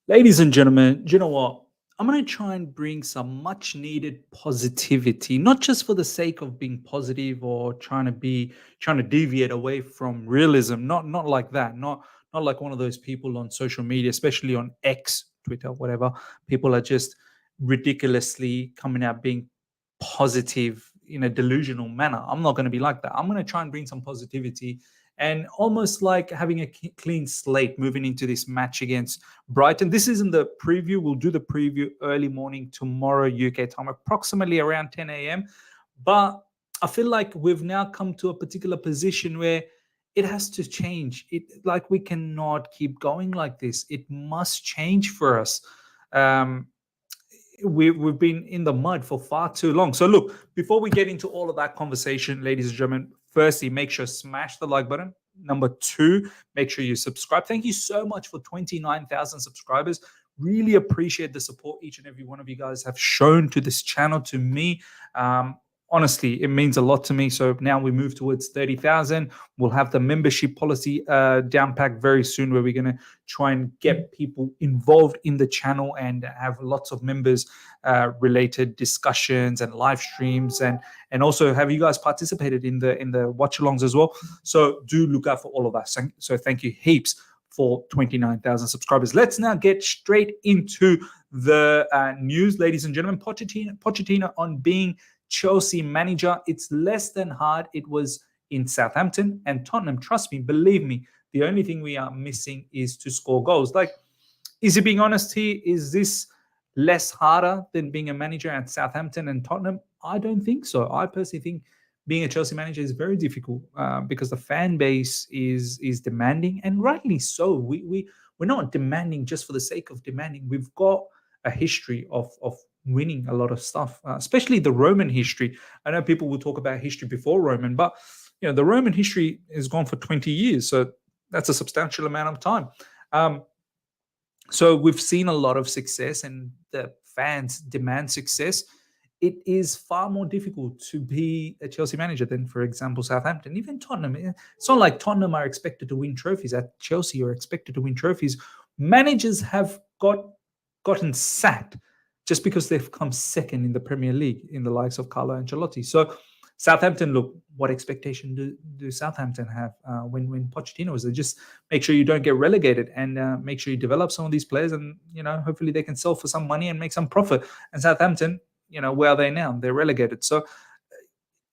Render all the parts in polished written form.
Ladies and gentlemen, do you know what? I'm going to try and bring some much needed positivity, not just for the sake of being positive or trying to deviate away from realism. Not like that. Not like one of those people on social media, especially on X, Twitter, whatever. People are just ridiculously coming out being positive in a delusional manner. I'm not going to be like that. I'm going to try and bring some positivity and almost like having a clean slate moving into this match against Brighton. This isn't the preview. We'll do the preview early morning tomorrow, UK time, approximately around 10 a.m. But I feel like we've now come to a particular position where it has to change. We cannot keep going like this. It must change for us. Um, we've been in the mud for far too long. So look, before we get into all of that conversation, ladies and gentlemen, firstly, make sure smash the like button. Number two, make sure you subscribe. Thank you so much for 29,000 subscribers. Really appreciate the support each and every one of you guys have shown to this channel, to me. Honestly, it means a lot to me. So now we move towards 30,000. We'll have the membership policy down packed very soon, where we're going to try and get people involved in the channel and have lots of members related discussions and live streams, and also have you guys participated in the watch alongs as well. So do look out for all of that. So thank you heaps for 29,000 subscribers. Let's now get straight into the news, ladies and gentlemen. Pochettino on being Chelsea manager. It's less than hard. It was in Southampton and Tottenham. Trust me, believe me, the only thing we are missing is to score goals. Like, is he being honest here? Is this less harder than being a manager at Southampton and Tottenham? I don't think so. I personally think being a Chelsea manager is very difficult because the fan base is demanding, and rightly so. We're not demanding just for the sake of demanding. We've got a history of winning a lot of stuff, especially the Roman history. I know people will talk about history before Roman, but the Roman history is gone for 20 years, so that's a substantial amount of time. So we've seen a lot of success, and the fans demand success. It is far more difficult to be a Chelsea manager than, for example, Southampton, even Tottenham. It's not like Tottenham are expected to win trophies. At Chelsea are expected to win trophies. Managers have gotten sacked just because they've come second in the Premier League in the likes of Carlo Ancelotti. So Southampton, look, what expectation do Southampton have when Pochettino was there? Just make sure you don't get relegated, and make sure you develop some of these players, and hopefully they can sell for some money and make some profit. And Southampton, where are they now? They're relegated. So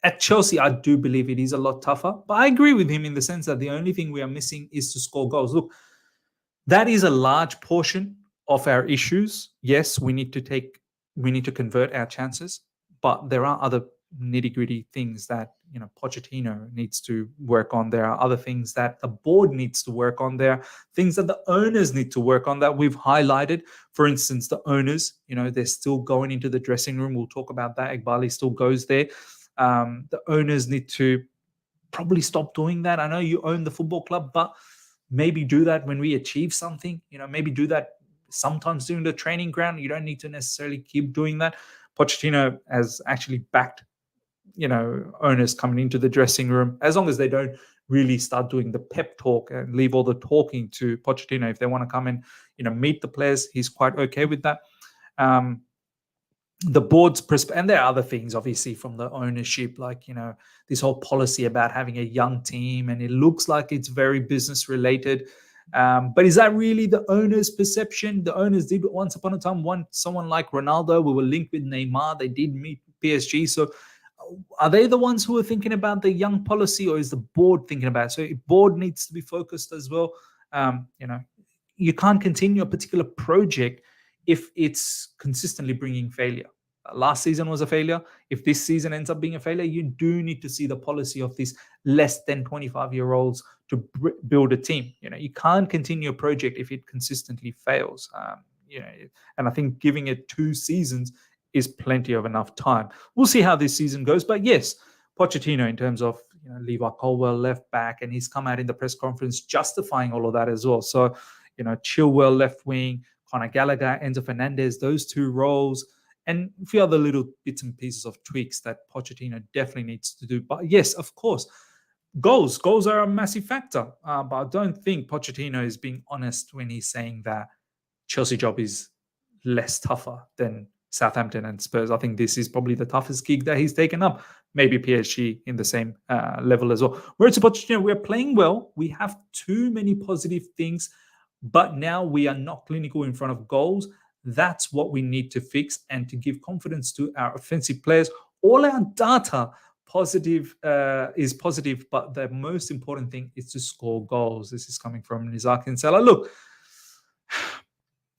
at Chelsea, I do believe it is a lot tougher. But I agree with him in the sense that the only thing we are missing is to score goals. Look, that is a large portion of our issues. Yes, we need to convert our chances, but there are other nitty-gritty things that Pochettino needs to work on. There are other things that the board needs to work on. There are things that the owners need to work on that we've highlighted. For instance, the owners, they're still going into the dressing room. We'll talk about that. Iqbali still goes there. The owners need to probably stop doing that. I know you own the football club, but maybe do that when we achieve something. Maybe do that sometimes during the training ground. You don't need to necessarily keep doing that. Pochettino has actually backed owners coming into the dressing room, as long as they don't really start doing the pep talk and leave all the talking to Pochettino. If they want to come and meet the players, he's quite okay with that. The board's and there are other things, obviously, from the ownership, like this whole policy about having a young team, and it looks like it's very business related. But is that really the owner's perception? The owners did once upon a time want someone like Ronaldo. We were linked with Neymar. They did meet PSG. So are they the ones who are thinking about the young policy, or is the board thinking about it? So the board needs to be focused as well. You can't continue a particular project if it's consistently bringing failure. Last season was a failure. If this season ends up being a failure, you do need to see the policy of these less than 25-year-olds to build a team. You can't continue a project if it consistently fails. And I think giving it 2 seasons is plenty of enough time. We'll see how this season goes. But yes, Pochettino, in terms of Levi Colwill left back, and he's come out in the press conference justifying all of that as well. So Chilwell left wing, Conor Gallagher, Enzo Fernandez, those 2 roles, and a few other little bits and pieces of tweaks that Pochettino definitely needs to do. But yes, of course, goals are a massive factor. But I don't think Pochettino is being honest when he's saying that Chelsea job is less tougher than Southampton and Spurs. I think this is probably the toughest gig that he's taken up. Maybe PSG in the same level as well. Mauricio Pochettino, we're playing well. We have too many positive things, but now we are not clinical in front of goals. That's what we need to fix and to give confidence to our offensive players. All our data is positive, but the most important thing is to score goals. This is coming from Nizaki and Salah. Look,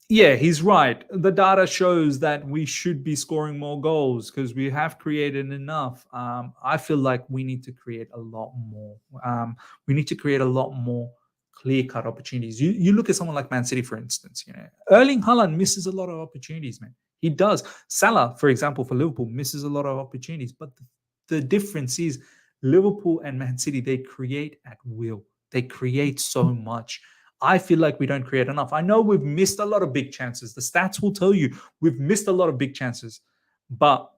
yeah, he's right. The data shows that we should be scoring more goals because we have created enough. I feel like we need to create a lot more. We need to create a lot more clear-cut opportunities. You look at someone like Man City, for instance. Erling Haaland misses a lot of opportunities, man. He does. Salah, for example, for Liverpool, misses a lot of opportunities. But the difference is Liverpool and Man City, they create at will. They create so much. I feel like we don't create enough. I know we've missed a lot of big chances. The stats will tell you we've missed a lot of big chances, but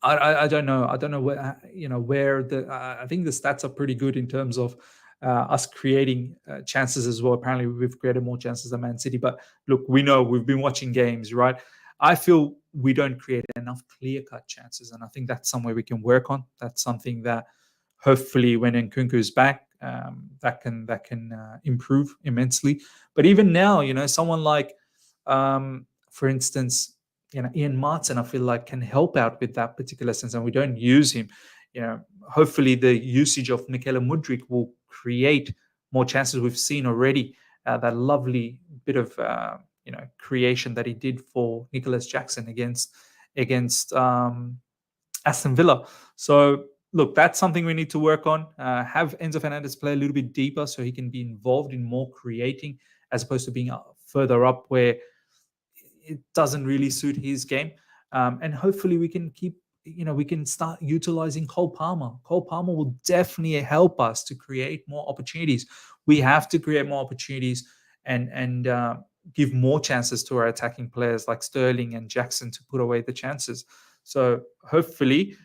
I don't know. I don't know where the. I think the stats are pretty good in terms of us creating chances as well. Apparently, we've created more chances than Man City. But look, we know we've been watching games, right? I feel we don't create enough clear-cut chances, and I think that's somewhere we can work on. That's something that hopefully when Nkunku is back, that can improve immensely. But even now, someone like, for instance, Ian Martin, I feel like can help out with that particular sense, and we don't use him. Hopefully the usage of Mikel Mudryk will create more chances. We've seen already that lovely bit of creation that he did for Nicholas Jackson against Aston Villa. So look, that's something we need to work on. Have Enzo Fernandez play a little bit deeper so he can be involved in more creating as opposed to being further up where it doesn't really suit his game. And hopefully we can we can start utilizing Cole Palmer. Cole Palmer will definitely help us to create more opportunities. We have to create more opportunities and give more chances to our attacking players like Sterling and Jackson to put away the chances. So hopefully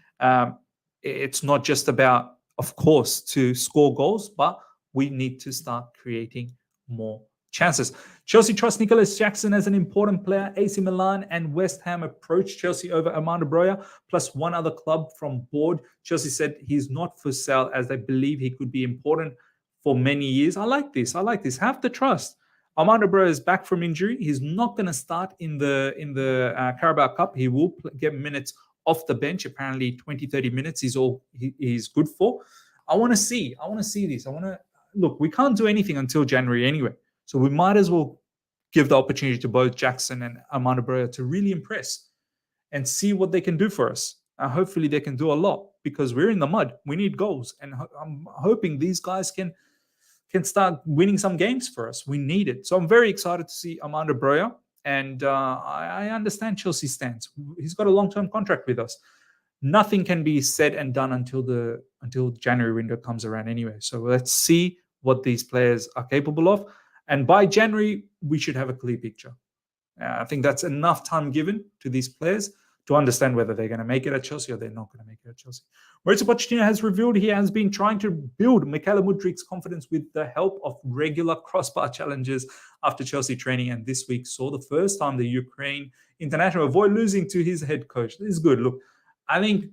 it's not just about, of course, to score goals, but we need to start creating more chances. Chelsea trusts Nicholas Jackson as an important player. AC Milan and West Ham approached Chelsea over Armando Broja, plus one other club from board. Chelsea said he's not for sale as they believe he could be important for many years. I like this. Have the trust. Armando Broja is back from injury. He's not going to start in the Carabao Cup. He will get minutes off the bench. Apparently 20, 30 minutes he's good for. I want to see this. Look, we can't do anything until January anyway. So we might as well give the opportunity to both Jackson and Armando Broja to really impress and see what they can do for us. Hopefully they can do a lot because we're in the mud. We need goals. And I'm hoping these guys can start winning some games for us. We need it. So I'm very excited to see Armando Broja. And I understand Chelsea's stance. He's got a long-term contract with us. Nothing can be said and done until January window comes around anyway. So let's see what these players are capable of. And by January, we should have a clear picture. I think that's enough time given to these players to understand whether they're going to make it at Chelsea or they're not going to make it at Chelsea. Mauricio Pochettino has revealed he has been trying to build Mikel Mudryk's confidence with the help of regular crossbar challenges after Chelsea training, and this week saw the first time the Ukraine international avoid losing to his head coach. This is good. Look, I think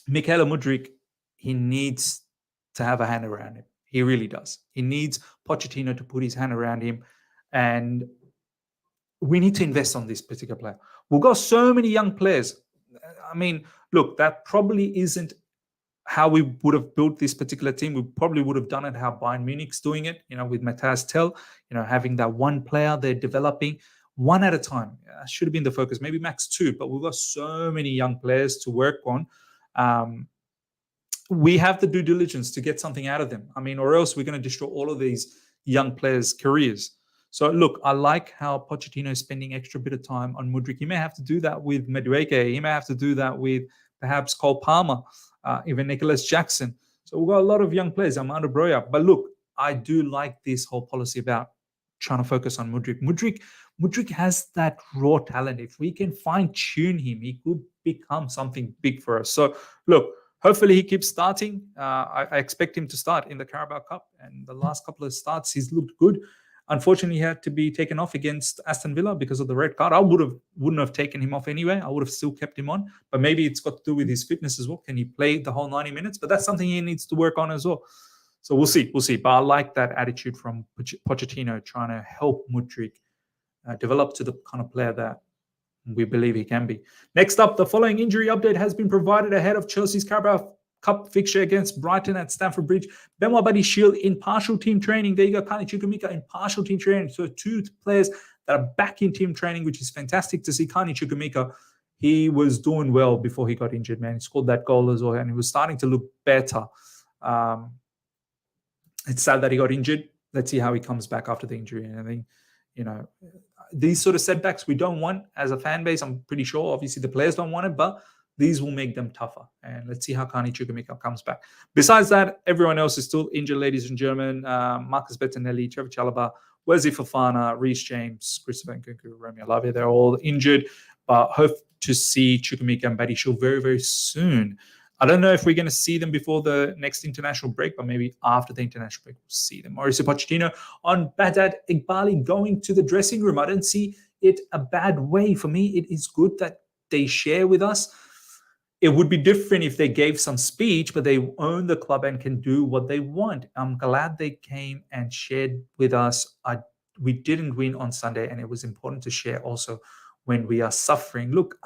Mikel Mudryk, he needs to have a hand around him. He really does. He needs Pochettino to put his hand around him, and we need to invest on this particular player. We've got so many young players. I mean, look, that probably isn't how we would have built this particular team. We probably would have done it how Bayern Munich's doing it, with Matthias Tell, having that one player they're developing one at a time. Should have been the focus, maybe max two, but we've got so many young players to work on. We have the due diligence to get something out of them. I mean, or else we're going to destroy all of these young players' careers. So look, I like how Pochettino is spending extra bit of time on Mudryk. He may have to do that with Madueke. He may have to do that with perhaps Cole Palmer, even Nicholas Jackson. So we've got a lot of young players, Armando Broja. But look, I do like this whole policy about trying to focus on Mudryk. Mudryk has that raw talent. If we can fine-tune him, he could become something big for us. So look, hopefully he keeps starting. I expect him to start in the Carabao Cup. And the last couple of starts, he's looked good. Unfortunately, he had to be taken off against Aston Villa because of the red card. Wouldn't have taken him off anyway. I would have still kept him on, but maybe it's got to do with his fitness as well. Can he play the whole 90 minutes? But that's something he needs to work on as well. So we'll see. We'll see. But I like that attitude from Pochettino, trying to help Mudryk develop to the kind of player that we believe he can be. Next up, the following injury update has been provided ahead of Chelsea's Carabao Cup fixture against Brighton at Stamford Bridge. Benoit Badiashile in partial team training. There you go, Kani Chukwuemeka in partial team training. So 2 players that are back in team training, which is fantastic to see. Kani Chukwuemeka, he was doing well before he got injured, man. He scored that goal as well, and he was starting to look better. It's sad that he got injured. Let's see how he comes back after the injury. And I think, these sort of setbacks we don't want as a fan base. I'm pretty sure, obviously, the players don't want it, but these will make them tougher. And let's see how Kani Chukwuemeka comes back. Besides that, everyone else is still injured, ladies and gentlemen. Marcus Bettinelli, Trevor Chalobah, Wesley Fofana, Reece James, Christopher Nkunku, Romeo Lavia. They're all injured, but hope to see Chukwuemeka and Badiashile very, very soon. I don't know if we're going to see them before the next international break, but maybe after the international break, we'll see them. Mauricio Pochettino on Badad Igbali going to the dressing room. I don't see it a bad way. For me, it is good that they share with us. It would be different if they gave some speech, but they own the club and can do what they want. I'm glad they came and shared with us. We didn't win on Sunday, and it was important to share also when we are suffering. Look,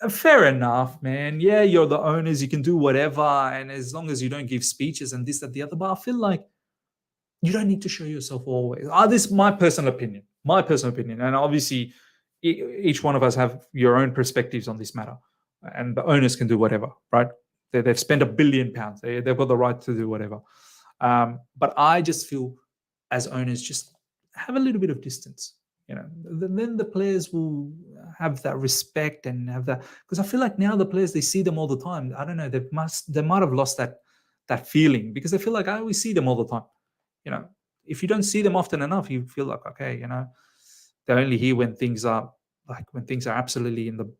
fair enough, man. Yeah, you're the owners. You can do whatever. And as long as you don't give speeches and this, that, the other. But I feel like you don't need to show yourself always. This is my personal opinion. My personal opinion. And obviously, each one of us have your own perspectives on this matter. And the owners can do whatever, right? They've spent £1 billion. They've got the right to do whatever. But I just feel as owners, just have a little bit of distance. Then the players will have that respect and have that, because I feel like now the players, they see them all the time. I don't know, they might have lost that feeling, because they feel like I always see them all the time. If you don't see them often enough, you feel like, okay, they're only here when things are absolutely in the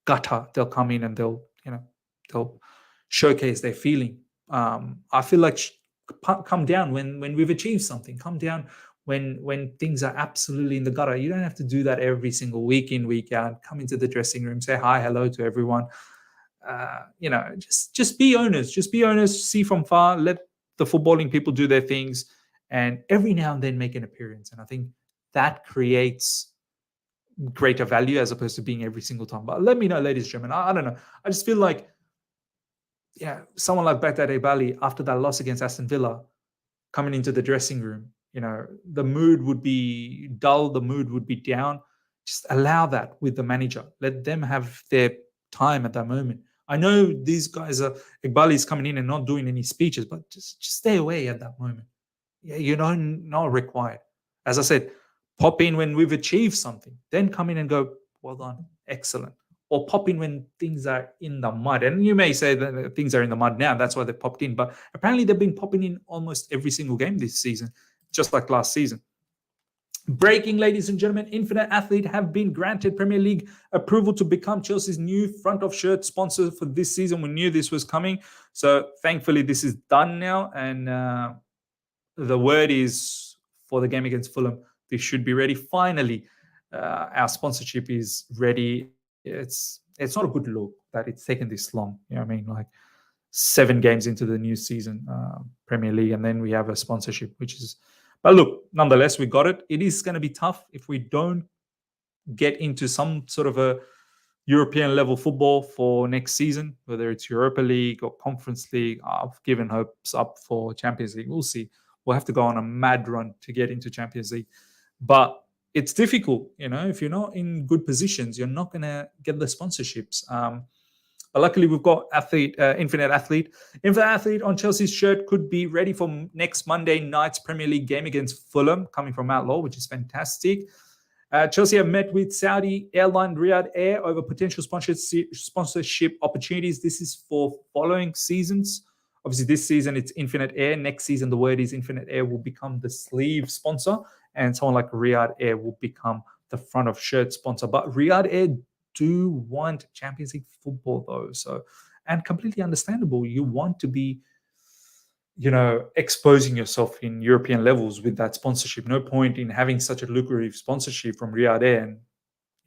gutter. They'll come in and they'll showcase their feeling. I feel like come down when we've achieved something. Come down when things are absolutely in the gutter. You don't have to do that every single week in, week out. Come into the dressing room, say hi, hello to everyone. Just be owners. Just be owners. See from far. Let the footballing people do their things, and every now and then make an appearance. And I think that creates greater value as opposed to being every single time. But let me know, ladies and gentlemen. I don't know. I just feel like, someone like Baghdad Ebali, after that loss against Aston Villa, coming into the dressing room, the mood would be dull, the mood would be down. Just allow that with the manager. Let them have their time at that moment. I know these guys Igbali is coming in and not doing any speeches, but just stay away at that moment. Yeah, you're not required. As I said, pop in when we've achieved something. Then come in and go, well done, excellent. Or pop in when things are in the mud. And you may say that things are in the mud now, that's why they popped in. But apparently they've been popping in almost every single game this season, just like last season. Breaking, ladies and gentlemen, Infinite Athlete have been granted Premier League approval to become Chelsea's new front of shirt sponsor for this season. We knew this was coming. So thankfully this is done now. And the word is for the game against Fulham, this should be ready. Finally, our sponsorship is ready. It's not a good look that it's taken this long. You know what I mean? Like 7 games into the new season, Premier League, and then we have a sponsorship, which is... But look, nonetheless, we got it. It is going to be tough if we don't get into some sort of a European level football for next season, whether it's Europa League or Conference League. I've given hopes up for Champions League. We'll see. We'll have to go on a mad run to get into Champions League. But it's difficult, if you're not in good positions, you're not going to get the sponsorships. But luckily, we've got Infinite Athlete. Infinite Athlete on Chelsea's shirt could be ready for next Monday night's Premier League game against Fulham, coming from Outlaw, which is fantastic. Chelsea have met with Saudi airline Riyadh Air over potential sponsorship opportunities. This is for following seasons. Obviously, this season it's Infinite Air. Next season, the word is Infinite Air will become the sleeve sponsor, and someone like Riyadh Air will become the front of shirt sponsor. But Riyadh Air do want Champions League football, though. So, and completely understandable. You want to be exposing yourself in European levels with that sponsorship. No point in having such a lucrative sponsorship from Riyadh Air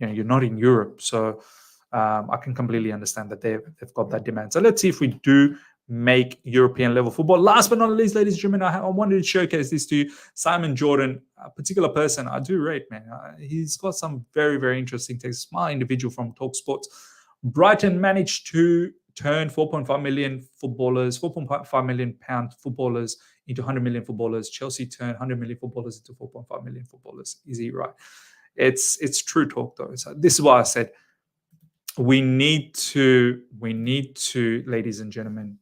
and you're not in Europe. So I can completely understand that they've got that demand. So let's see if we do make European level football. Last but not least, ladies and gentlemen, I wanted to showcase this to you. Simon Jordan, a particular person I do rate, man. He's got some very, very interesting takes. Smart individual from Talk Sports. Brighton managed to turn 4.5 million footballers, 4.5 million pound footballers into 100 million footballers. Chelsea turned 100 million footballers into 4.5 million footballers. Is he right? It's true talk though. So this is why I said we need to, ladies and gentlemen,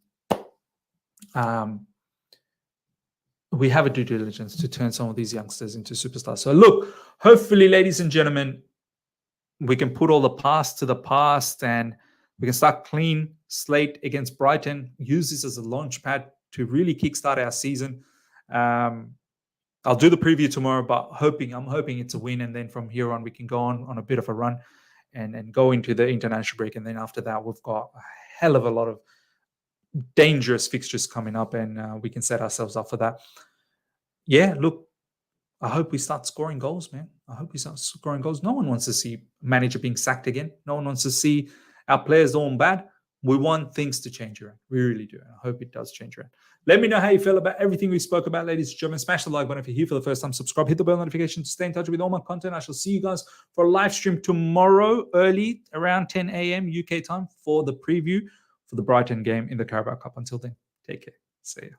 we have a due diligence to turn some of these youngsters into superstars. So look, hopefully, ladies and gentlemen, we can put all the past to the past and we can start clean slate against Brighton. Use this as a launch pad to really kickstart our season. I'll do the preview tomorrow, but I'm hoping it's a win. And then from here on, we can go on a bit of a run and go into the international break. And then after that, we've got a hell of a lot of dangerous fixtures coming up and we can set ourselves up for that. Yeah, look, I hope we start scoring goals, man. I hope we start scoring goals. No one wants to see manager being sacked again. No one wants to see our players doing bad. We want things to change around. We really do. And I hope it does change around. Let me know how you feel about everything we spoke about, ladies and gentlemen. Smash the like button if you're here for the first time. Subscribe, hit the bell notification to stay in touch with all my content. I shall see you guys for a live stream tomorrow early around 10 a.m. UK time for the preview for the Brighton game in the Carabao Cup. Until then, take care. See ya.